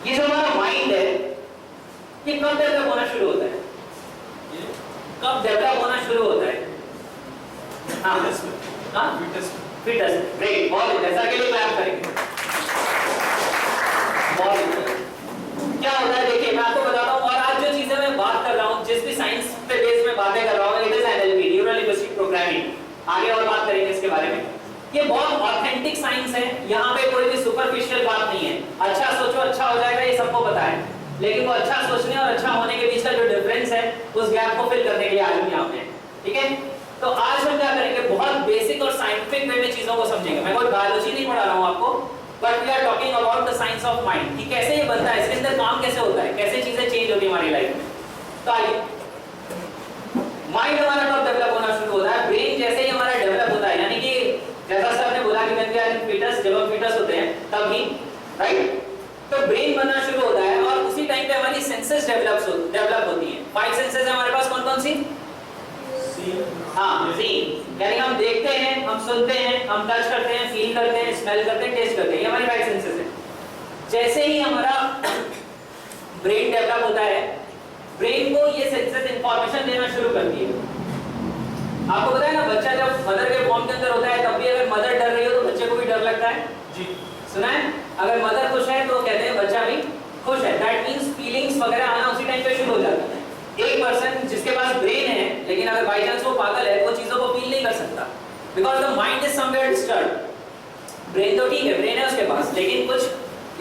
ये जो हमारा माइंड है ये कब डेवलप होना शुरू होता है? कब डेवलप होना शुरू होता है? फिटनेस। ग्रेट, बहुत अच्छा, ऐसा के लिए क्लैप करेंगे। बहुत क्या होता है देखिए, मैं आपको बताता हूँ। और आज जो चीजें मैं बात कर रहा हूँ, जिस भी साइंस पे बेस में बातें कर रहा हूँ, it is NLP, neural linguistic programming. आगे और बात करेंगे इसके बारे में। ये बहुत ऑथेंटिक साइंस है, यहाँ पे कोई भी सुपरफिशियल बात नहीं है। अच्छा सोचो अच्छा हो जाएगा, ये सबको पता है, लेकिन वो अच्छा सोचने और अच्छा होने के बीच का जो डिफरेंस है, उस गैप को फिल करने के लिए आज हम यहाँ पे हैं। ठीक है, तो आज हम क्या करेंगे, बहुत बेसिक और साइंटिफिक वे में चीजों को समझेंगे। मैं कोई बायोलॉजी नहीं पढ़ा रहा हूँ आपको, but we are talking about the science of mind, कि कैसे ये बनता है, इसके अंदर काम कैसे होता है, कैसे चीजें चेंज होती है हमारी लाइफ में। तो आइए, माइंड हमारा कब डेवलप होना शुरू होता है? ब्रेन जैसे ही हमारा डेवलप होता है, यानी कि जैसा सर ने बोला कि when we are in fetus, जब हम fetus होते हैं तब ही, राइट? तो ब्रेन बनना शुरू होता है और उसी टाइम पे हमारी सेंसेस डेवलप होती हैं। 5 सेंसेस है हमारे पास, कौन कौन सी? हाँ, सीन, यानी हम देखते हैं, हम सुनते हैं, हम टच करते हैं, फील करते हैं, स्मेल करते हैं, टेस्ट करते हैं, ये हमारी 5 सेंसेस है। जैसे ही हमारा ब्रेन डेवलप होता है, ब्रेन को ये सेंसेस इंफॉर्मेशन देना शुरू करती है। आपको पता है ना, बच्चा जब मदर के फॉर्म के अंदर होता है, तब भी अगर मदर डर रही हो तो बच्चे को भी डर लगता है जी, सुना है? अगर मदर खुश है तो कहते हैं बच्चा भी खुश है। दैट मींस फीलिंग्स वगैरह आना उसी टाइम पे शुरू हो जाता है। एक पर्सन जिसके पास ब्रेन है, लेकिन अगर बाय चांस वो पागल है, वो चीजों को फील नहीं कर सकता, because the mind is somewhere disturb. Brain तो ठीक है, ब्रेन है उसके पास, लेकिन कुछ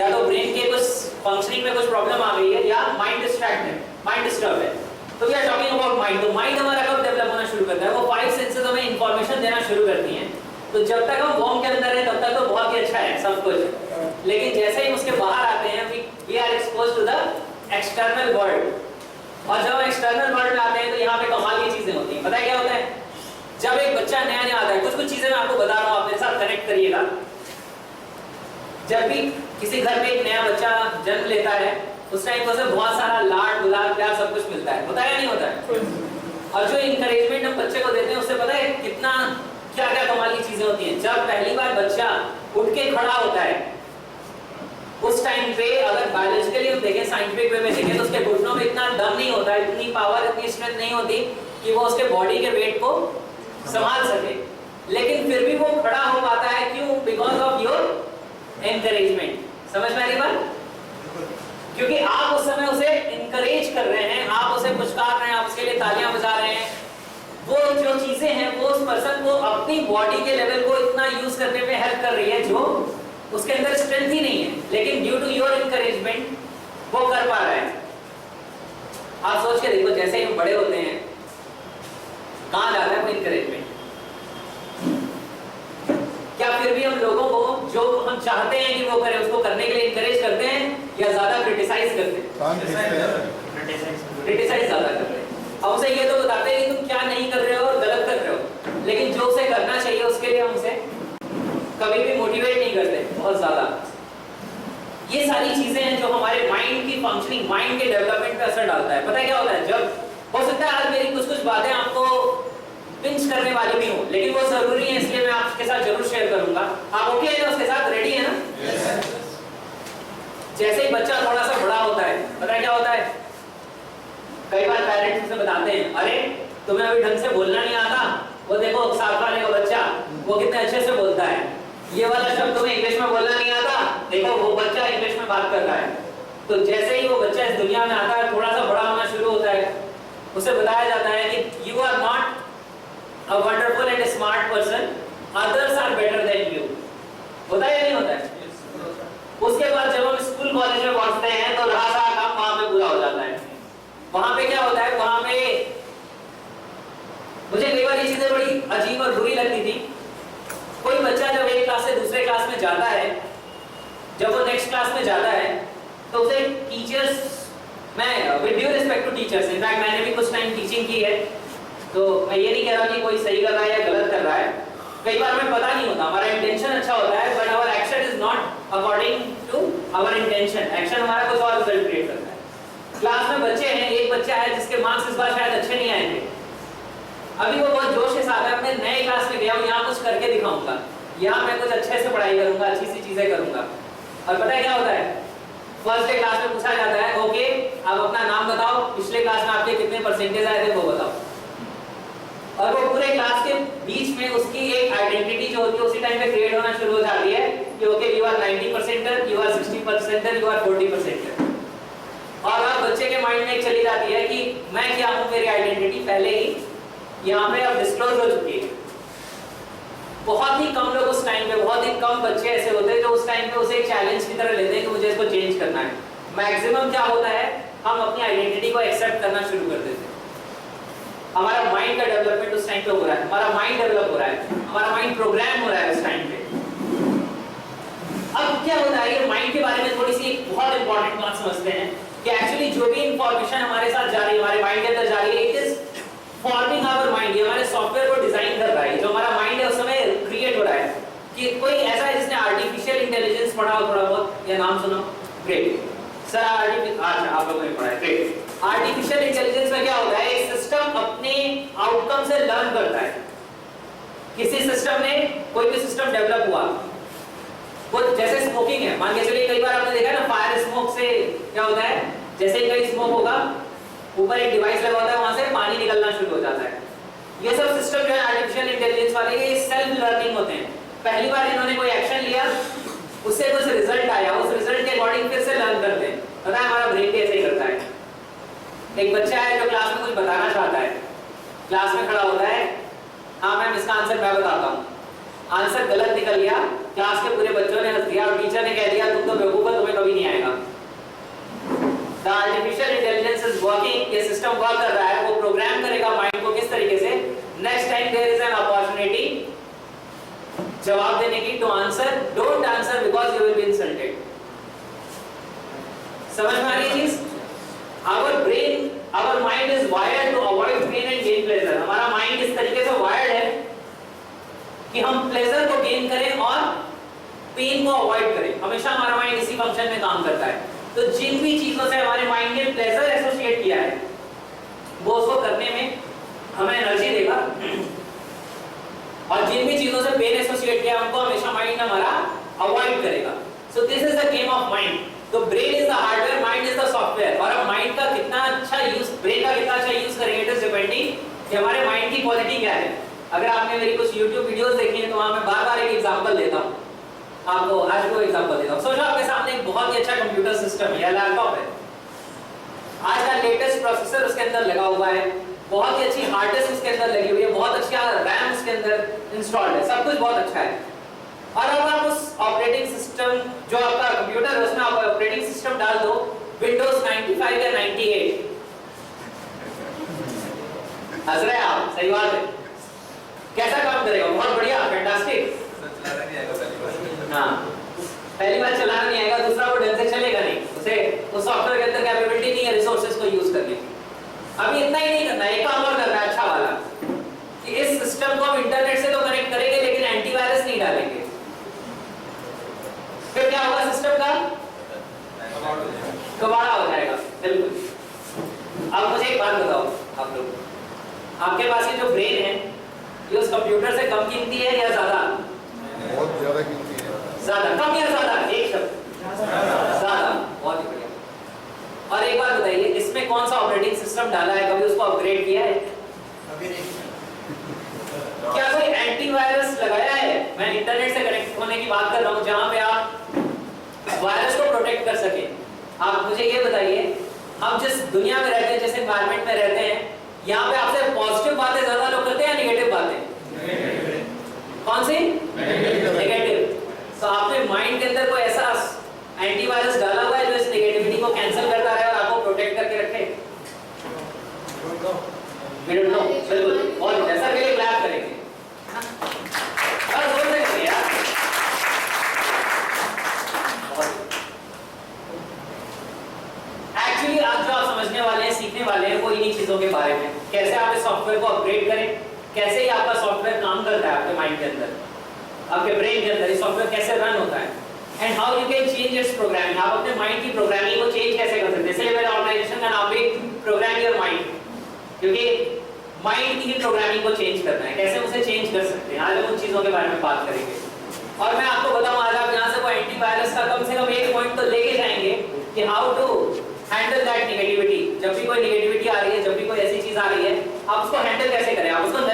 या तो ब्रेन के कुछ फंक्शनिंग में कुछ प्रॉब्लम आ गई है, या माइंड डिस्ट्रैक्ट है, माइंड डिस्टर्ब है। तो we are talking about mind. तो माइंड हमारा कब डेवलप होना शुरू करता है? वो 5 सेंसेस हमें इंफॉर्मेशन देना शुरू करती हैं। तो जब तक हम वॉर्म के अंदर हैं तब तक तो बहुत ही अच्छा है सब कुछ, लेकिन जैसे ही उसके बाहर आते हैं, we are exposed to the external world. और जब हम एक्सटर्नल वर्ल्ड में आते हैं तो यहाँ पे कमाल की चीजें होती हैं। पता है क्या होता है? जब एक बच्चा नया नया आता है, कुछ चीजें मैं आपको बता रहा हूँ, आप मेरे साथ कनेक्ट करिएगा। जब भी किसी घर में एक नया बच्चा जन्म लेता है, उस टाइम पर उसे बहुत सारा लाड दुलार प्यार सब कुछ मिलता है, होता है या नहीं होता है? और जो इंकरेजमेंट हम बच्चे को देते हैं, उससे पता है कितना क्या क्या कमाल की चीजें होती हैं। जब पहली बार बच्चा उठ के खड़ा होता है, उस टाइम पे अगर बायोलॉजिकली हम देखें, साइंटिफिक वे में देखें, तो उसके घुटनों में इतना दम नहीं होता, इतनी पावर, इतनी स्ट्रेंथ नहीं होती कि वो उसके बॉडी के वेट को संभाल सके, लेकिन फिर भी वो खड़ा हो पाता है। क्यों? Because of your encouragement. समझ में आ रही बात? क्योंकि आप उस समय उसे इनकरेज कर रहे हैं, आप उसे पुचकार रहे हैं, आप उसके लिए तालियां बजा रहे हैं। वो जो चीजें हैं वो उस पर्सन को अपनी बॉडी के लेवल को इतना यूज करने में हेल्प कर रही है जो उसके अंदर स्ट्रेंथ ही नहीं है, लेकिन ड्यू टू योर इनकरेजमेंट वो कर पा रहा है। आप सोच के देखो, जैसे ही हम बड़े होते हैं, कहां जाता है वो इनकरेजमेंट? क्या फिर भी हम लोगों को जो हम चाहते हैं कि वो करें, उसको करने के लिए इनकरेज करते हैं या ज्यादा क्रिटिसाइज करते हैं? क्रिटिसाइज ज्यादा करते हैं। अब उसे ये तो बताते हैं कि तुम क्या नहीं कर रहे हो और गलत कर रहे हो, लेकिन जो उसे करना चाहिए उसके लिए हम उसे कभी भी मोटिवेट नहीं करते बहुत ज्यादा। ये सारी चीजें हैं जो हमारे माइंड की फंक्शनिंग, माइंड के डेवलपमेंट पे असर डालता है। पता है क्या होता है? जब हो सकता है आज मेरी कुछ बातें आपको पिंच करने वाली भी हो, लेकिन वो जरूरी है, इसलिए मैं आपके साथ जरूर शेयर करूंगा। आप ओके है ना? उसके साथ रेडी है ना? जैसे ही बच्चा थोड़ा सा बड़ा होता है, पता है क्या होता है? कई बार पेरेंट्स उसे बताते हैं, अरे तुम्हें अभी ढंग से बोलना नहीं आता, वो देखो 7 साल का बच्चा वो कितने अच्छे से बोलता है, ये वाला शब्द तुम्हें इंग्लिश में बोलना नहीं आता, देखो वो बच्चा इंग्लिश में बात कर रहा है। तो जैसे ही वो बच्चा इस दुनिया में आता है, थोड़ा सा बड़ा होना शुरू होता है, उसे बताया जाता है कि you are not a wonderful and smart person, others are better than you। होता है या नहीं होता है? उसके बाद जब हम स्कूल कॉलेज में पहुंचते हैं तो रहा सारा काम वहां पे पूरा हो जाता है। वहां पे क्या होता है? वहां पे मुझे कई बार ये चीजें बड़ी अजीब और बुरी लगती थी। कोई बच्चा जब एक क्लास से दूसरे क्लास में जाता है, जब वो नेक्स्ट क्लास में जाता है, तो उसे टीचर्स, मैं with due respect to teachers, in fact मैंने भी कुछ टाइम टीचिंग की है, तो मैं ये नहीं कह रहा कि कोई सही कर रहा है या गलत कर रहा है। कई बार हमें पता नहीं होता, हमारा इंटेंशन अच्छा होता है, but our action is not according to our intention. Action हमारा कुछ और रिजल्ट क्रिएट करता है। क्लास में बच्चे हैं, एक बच्चा है जिसके मार्क्स इस बार शायद अच्छे नहीं आएंगे, अभी वो बहुत जोश के साथ है, अपने नए क्लास में गया हूँ, यहाँ कुछ करके दिखाऊंगा, यहाँ मैं कुछ अच्छे से पढ़ाई करूंगा, अच्छी सी चीजें करूंगा। और पता है क्या होता है? फर्स्ट डे क्लास में पूछा जाता है ओके आप अपना नाम बताओ, पिछले क्लास में आपके कितने परसेंटेज आए थे वो बताओ, और वो पूरे क्लास के बीच में उसकी एक आइडेंटिटी जो होती है उसी टाइम पे क्रिएट होना शुरू हो जाती है कि okay you are 90%, you are 60%, you are 40%। और अब बच्चे के माइंड में एक चली जाती है कि मैं क्या हूं, मेरी आइडेंटिटी पहले ही यहाँ पे अब डिस्क्लोज हो चुकी है। बहुत ही कम लोग उस टाइम पे, बहुत ही कम बच्चे ऐसे होते हैं जो उस टाइम पे उसे एक चैलेंज की तरह लेते हैं कि मुझे इसको चेंज करना है। मैक्सिमम क्या होता है, हम अपनी आइडेंटिटी को एक्सेप्ट करना शुरू कर देते हैं। हमारा माइंड का डेवलपमेंट उस टाइम पे हो रहा है, हमारा माइंड डेवलप हो रहा है, हमारा माइंड प्रोग्राम हो रहा है उस टाइम पे। अब क्या होता है, ये माइंड के बारे में थोड़ी सी एक बहुत इंपॉर्टेंट बात समझते हैं कि एक्चुअली जो भी इंफॉर्मेशन हमारे साथ जा रही है, हमारे माइंड के अंदर जा रही है, it is forming our mind. ये हमारे सॉफ्टवेयर को डिजाइन कर रहा है। जो हमारा माइंड है उस समय क्रिएट हो रहा है कि कोई ऐसा है जिसने आर्टिफिशियल इंटेलिजेंस पढ़ा हो थोड़ा बहुत, या नाम सुना? ग्रेट सर, अच्छा आप लोगों ने पढ़ा है, ग्रेट। आर्टिफिशियल इंटेलिजेंस में क्या होता है, एक सिस्टम अपने आउटकम से लर्न करता है। किसी सिस्टम ने, कोई भी सिस्टम डेवलप हुआ, वो जैसे स्मोकिंग है, मान के चलिए कई बार आपने देखा ना फायर स्मोक से क्या होता है, जैसे ही कहीं स्मोक होगा ऊपर एक डिवाइस लगा होता है, वहां से पानी निकलना शुरू हो जाता है। ये सब सिस्टम जो है आर्टिफिशियल इंटेलिजेंस वाले, ये सेल्फ लर्निंग होते हैं। पहली बार इन्होंने कोई एक्शन लिया, उससे कुछ रिजल्ट आया, उस रिजल्ट के अकॉर्डिंग फिर से लर्न करते हैं। पता है हमारा ब्रेन भी ऐसे ही करता है। एक बच्चा है जो क्लास में कुछ बताना चाहता है, क्लास में खड़ा होता है, हाँ मैम इसका आंसर मैं बताता हूँ, आंसर गलत निकल गया, क्लास के पूरे बच्चों ने हंस दिया और टीचर ने कह दिया तुम तो बेवकूफ हो, तुम्हें कभी नहीं आएगा। The artificial intelligence is working, ये सिस्टम वर्क कर रहा है, वो प्रोग्राम करेगा माइंड को किस तरीके से, next time there is an opportunity जवाब देने की, to answer, don't answer because you will be insulted. समझ में आ रही है चीज? Our brain, our mind is wired to avoid pain and gain pleasure। हमारा माइंड इस तरीके से वायर्ड है कि हम प्लेजर को गेन करें और पेन को अवॉइड करें। हमेशा हमारा माइंड इसी फंक्शन में काम करता है। तो जिन भी चीजों से हमारे माइंड ने प्लेजर एसोसिएट किया है, वो उसको करने में हमें एनर्जी देगा, और जिन भी चीजों से पेन एसोसिएट किया है उनको हमेशा माइंड हमारा अवॉइड करेगा। So this is the game of mind. तो brain is the hardware, mind is the software. और अब माइंड का कितना अच्छा यूज, ब्रेन का कितना अच्छा यूज करेंगे, इट इज डिपेंडिंग कि हमारे माइंड की क्वालिटी क्या है। अगर आपने मेरी कुछ YouTube वीडियोस देखी हैं तो वहां मैं बार-बार एक एग्जांपल देता हूं आपको। आज को एग्जांपल देता हूं। सोचो आपके सामने एक बहुत ही अच्छा कंप्यूटर सिस्टम है या लैपटॉप है, आज का लेटेस्ट प्रोसेसर उसके अंदर लगा हुआ है, बहुत ही अच्छी हार्ड डिस्क उसके अंदर लगी हुई है, बहुत अच्छा रैम उसके अंदर इंस्टॉल्ड है, सब कुछ बहुत अच्छा है। और अब आप उस ऑपरेटिंग सिस्टम, जो आपका कंप्यूटर है उसमें आप ऑपरेटिंग सिस्टम डाल दो विंडोज 95 या 98। हंस रहे हैं आप, सही बात है। कैसा काम करेगा? बहुत बढ़िया, फैंटास्टिक। हाँ, पहली बार चलाना नहीं आएगा, दूसरा वो ढंग से चलेगा नहीं, उसे उस सॉफ्टवेयर के अंदर कैपेबिलिटी नहीं है रिसोर्सेज को यूज करने की। अभी इतना ही नहीं करना है, एक काम और करना है अच्छा वाला, कि इस सिस्टम को हम इंटरनेट से तो कनेक्ट करेंगे लेकिन एंटीवायरस नहीं डालेंगे। फिर क्या होगा? सिस्टम का कबाड़ा हो जाएगा। बिल्कुल। अब मुझे एक बात बताओ आप लोग, आपके पास ये जो ब्रेन है ये उस कंप्यूटर से कम कीमती है या ज्यादा? बहुत ज्यादा कीमती है। ज्यादा? कम या ज्यादा? एक शब्द ज्यादा। बहुत ही बढ़िया। और एक बात बताइए, इसमें कौन सा ऑपरेटिंग सिस्टम डाला है? कभी उसको अपग्रेड किया है? कभी नहीं। क्या कोई एंटीवायरस लगाया है? मैं इंटरनेट से कनेक्ट होने की बात कर रहा हूं, जहां पे आप वायरस को प्रोटेक्ट कर सके। आप मुझे ये बताइए, हम जिस दुनिया में रहते हैं, जिस एनवायरनमेंट में रहते हैं, यहाँ पे आपसे पॉजिटिव बातें ज्यादा लोग करते हैं या नेगेटिव बातें? कौन सी? नेगेटिव। तो आपने माइंड के अंदर कोई ऐसा एंटीवायरस डाला हुआ है जो इस नेगेटिविटी को कैंसिल करता रहे और आपको प्रोटेक्ट करके रखे? We don't know। बिल्कुल। और जैसा के लिए क्लैप करेंगे। और जोर से करिए यार। एक्चुअली आज जो आप समझने वाले हैं, सीखने वाले हैं, वो इन्हीं चीजों के बारे में, कैसे आप इस सॉफ्टवेयर को अपग्रेड करें, कैसे ही आपका सॉफ्टवेयर काम करता है आपके माइंड के अंदर, आपके ब्रेन के अंदर, ये सॉफ्टवेयर कैसे रन होता है, and how you can change it's programming. आप अपने माइंड की प्रोग्रामिंग को चेंज कैसे कर सकते हैं। इसलिए मेरे ऑर्गेनाइजेशन का नाम भी प्रोग्राम योर माइंड, क्योंकि माइंड की प्रोग्रामिंग को चेंज करना है। कैसे उसे चेंज कर सकते हैं, आज हम उन चीजों के बारे में बात करेंगे। और मैं आपको बताऊं, आज आप यहाँ से वो एंटीवायरस का कम से कम एक पॉइंट तो लेके जाएंगे कि how to handle that negativity. जब भी कोई नेगेटिविटी आ रही है, जब भी कोई ऐसी चीज आ रही है, आप उसको हैंडल कैसे करें, आप उसको